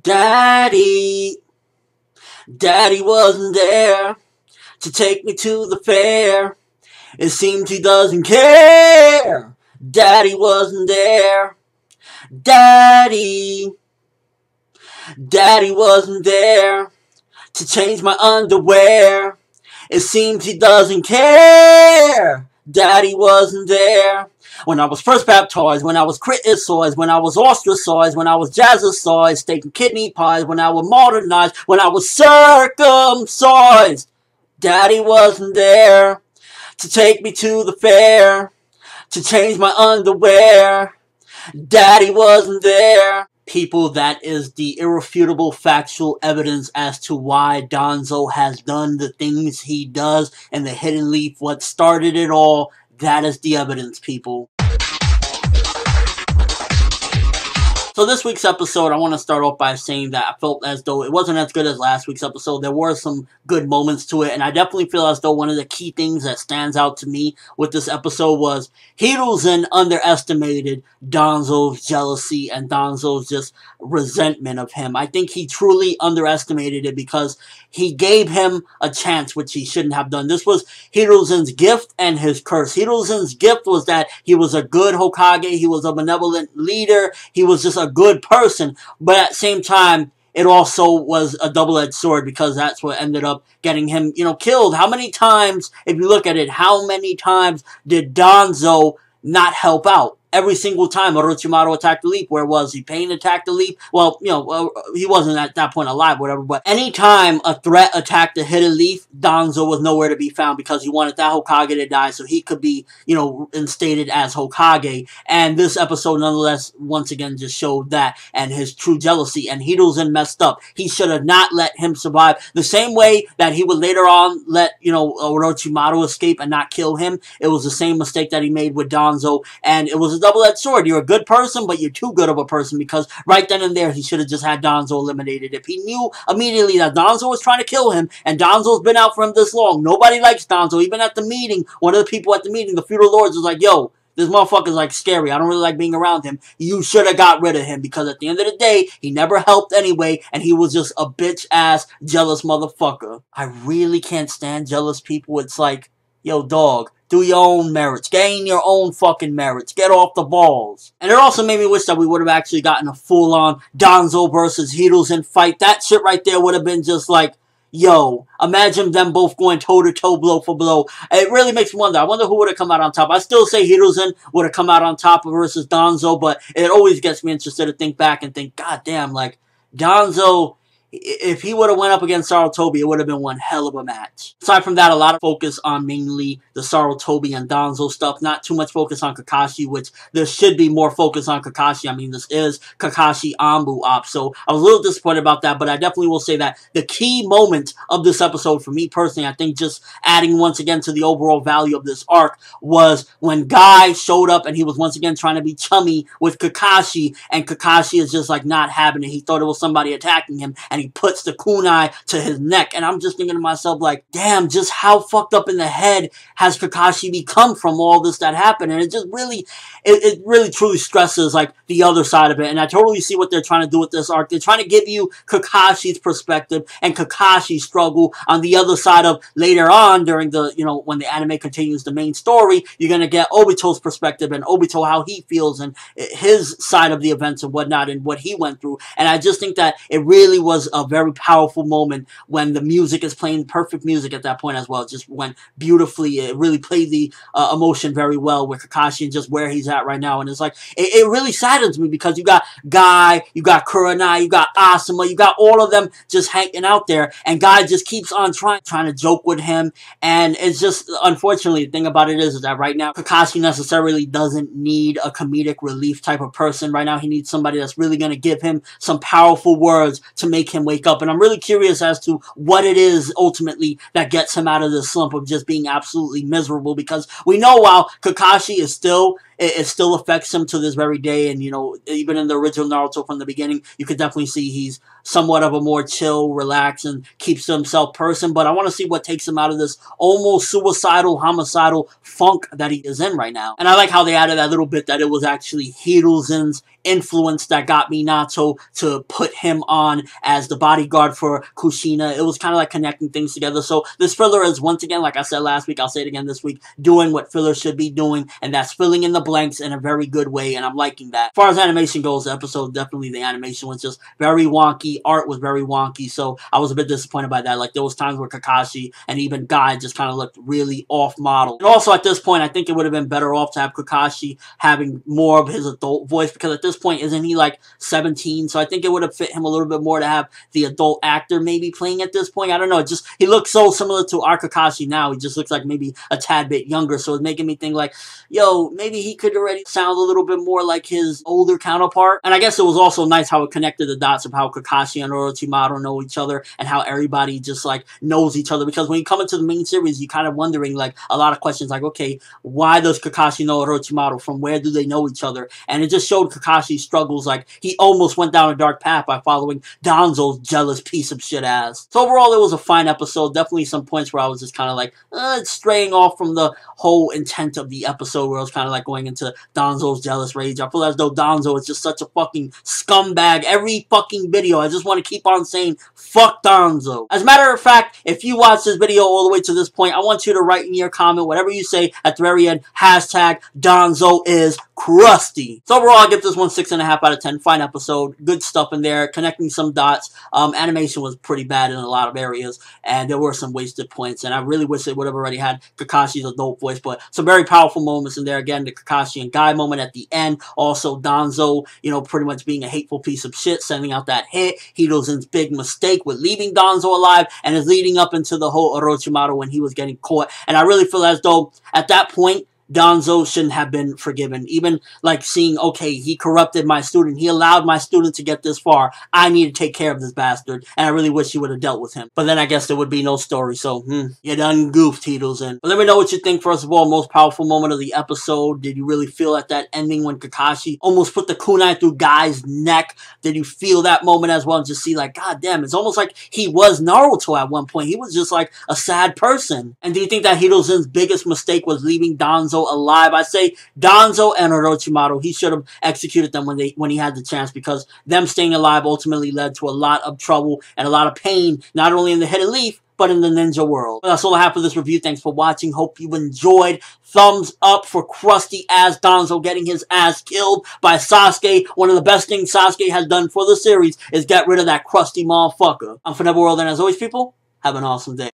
Daddy, Daddy wasn't there to take me to the fair. It seems he doesn't care. Daddy wasn't there. Daddy, Daddy wasn't there to change my underwear. It seems he doesn't care. Daddy wasn't there when I was first baptized, when I was criticized, when I was ostracized, when I was jazzercised, steak and kidney pies, when I was modernized, when I was circumcised. Daddy wasn't there to take me to the fair, to change my underwear. Daddy wasn't there. People, that is the irrefutable factual evidence as to why Danzo has done the things he does, and the Hidden Leaf, what started it all. That is the evidence, people. So this week's episode, I want to start off by saying that I felt as though it wasn't as good as last week's episode. There were some good moments to it, and I definitely feel as though one of the key things that stands out to me with this episode was Hiruzen underestimated Danzo's jealousy and Danzo's just resentment of him. I think he truly underestimated it because he gave him a chance, which he shouldn't have done. This was Hiruzen's gift and his curse. Hiruzen's gift was that he was a good Hokage, he was a benevolent leader, he was just a good person, but at the same time, it also was a double-edged sword because that's what ended up getting him, killed. How many times, if you look at it, how many times did Danzo not help out? Every single time Orochimaru attacked the Leaf, where was he? Pain attacked the Leaf? Well, he wasn't at that point alive, whatever, but anytime a threat attacked the Hidden Leaf, Danzo was nowhere to be found because he wanted that Hokage to die so he could be, instated as Hokage. And this episode, nonetheless, once again just showed that and his true jealousy. And Hiruzen messed up. He should have not let him survive. The same way that he would later on let, Orochimaru escape and not kill him. It was the same mistake that he made with Danzo, and it was a double-edged sword. You're a good person, but you're too good of a person, because right then and there, he should have just had Danzo eliminated. If he knew immediately that Danzo was trying to kill him, and Danzo's been out for him this long, nobody likes Danzo. Even at the meeting, one of the people at the meeting, the feudal lords, was like, yo, this motherfucker's scary. I don't really like being around him. You should have got rid of him, because at the end of the day, he never helped anyway, and he was just a bitch-ass, jealous motherfucker. I really can't stand jealous people. It's like, yo, dog, do your own merits. Gain your own fucking merits. Get off the balls. And it also made me wish that we would have actually gotten a full-on Danzo versus Hiruzen fight. That shit right there would have been just like, yo, imagine them both going toe-to-toe, blow for blow. It really makes me wonder. I wonder who would have come out on top. I still say Hiruzen would have come out on top versus Danzo, but it always gets me interested to think back and think, god damn, Danzo, if he would have went up against Sarutobi, it would have been one hell of a match. Aside from that, a lot of focus on mainly the Sarutobi and Danzo stuff. Not too much focus on Kakashi, which there should be more focus on Kakashi. I mean, this is Kakashi Anbu Op, so I was a little disappointed about that, but I definitely will say that the key moment of this episode, for me personally, I think just adding once again to the overall value of this arc, was when Guy showed up and he was once again trying to be chummy with Kakashi, and Kakashi is just not having it. He thought it was somebody attacking him, and he puts the kunai to his neck, and I'm just thinking to myself, damn, just how fucked up in the head has Kakashi become from all this that happened? And it just really, it really truly stresses, the other side of it, and I totally see what they're trying to do with this arc. They're trying to give you Kakashi's perspective and Kakashi's struggle on the other side of later on during the, when the anime continues the main story, you're gonna get Obito's perspective and Obito how he feels and his side of the events and whatnot and what he went through. And I just think that it really was a very powerful moment when the music is playing, perfect music at that point as well. It just went beautifully. It really played the emotion very well with Kakashi and just where he's at right now. And it's it really saddens me because you got Guy, you got Kurenai, you got Asuma, you got all of them just hanging out there, and Guy just keeps on trying to joke with him. And it's just, unfortunately, the thing about it is that right now Kakashi necessarily doesn't need a comedic relief type of person. Right now he needs somebody that's really going to give him some powerful words to make him wake up. And I'm really curious as to what it is ultimately that gets him out of this slump of just being absolutely miserable, because we know while Kakashi is still, it still affects him to this very day, and even in the original Naruto from the beginning, you could definitely see he's somewhat of a more chill, relaxed, and keeps to himself person. But I want to see what takes him out of this almost suicidal, homicidal funk that he is in right now. And I like how they added that little bit that it was actually Hiruzen's influence that got Minato to put him on as the bodyguard for Kushina. It was kind of like connecting things together. So this filler is, once again, like I said last week, I'll say it again this week, doing what filler should be doing, and that's filling in the blanks in a very good way, and I'm liking that. As far as animation goes, the episode, definitely the animation was just very wonky. Art was very wonky, so I was a bit disappointed by that. Like, there was times where Kakashi and even Guy just kind of looked really off-model. And also, at this point, I think it would have been better off to have Kakashi having more of his adult voice, because at this point, isn't he like 17? So I think it would have fit him a little bit more to have the adult actor maybe playing at this point. I don't know. It just, he looks so similar to our Kakashi now. He just looks like maybe a tad bit younger. So it's making me think like, yo, maybe he could already sound a little bit more like his older counterpart. And I guess it was also nice how it connected the dots of how Kakashi and Orochimaru know each other and how everybody just like knows each other. Because when you come into the main series, you kind of wondering like a lot of questions like, okay, why does Kakashi know Orochimaru? From where do they know each other? And it just showed Kakashi's struggles. Like, he almost went down a dark path by following Danzo's jealous piece of shit ass. So overall, it was a fine episode. Definitely some points where I was just kind of like, it's straying off from the whole intent of the episode, where I was kind of like going into Danzo's jealous rage. I feel as though Danzo is just such a fucking scumbag. Every fucking video, I just want to keep on saying, fuck Danzo. As a matter of fact, if you watch this video all the way to this point, I want you to write in your comment, whatever you say at the very end, hashtag Danzo is crusty. So overall, I give this one 6.5 out of 10. Fine episode. Good stuff in there. Connecting some dots. Animation was pretty bad in a lot of areas, and there were some wasted points, and I really wish they would have already had Kakashi's adult voice, but some very powerful moments in there. Again, the Kakashi and Guy moment at the end. Also, Danzo, you know, pretty much being a hateful piece of shit, sending out that hit. Hiruzen's big mistake with leaving Danzo alive, and is leading up into the whole Orochimaru when he was getting caught. And I really feel as though, at that point, Danzo shouldn't have been forgiven. Even like seeing, okay, he corrupted my student. He allowed my student to get this far. I need to take care of this bastard. And I really wish he would have dealt with him. But then I guess there would be no story. So, you done goofed, Hiruzen. But let me know what you think. First of all, most powerful moment of the episode. Did you really feel at that ending when Kakashi almost put the kunai through Guy's neck? Did you feel that moment as well? And just see like, god damn, it's almost like he was Naruto at one point. He was just like a sad person. And do you think that Hiruzen's biggest mistake was leaving Danzo alive? I say Danzo and Orochimaru, he should have executed them when he had the chance, because them staying alive ultimately led to a lot of trouble and a lot of pain, not only in the Hidden Leaf, but in the ninja world. But that's all I have for this review. Thanks for watching. Hope you enjoyed. Thumbs up for crusty ass Danzo getting his ass killed by Sasuke. One of the best things Sasuke has done for the series is get rid of that crusty motherfucker. I'm ForneverWorld, and as always, people, have an awesome day.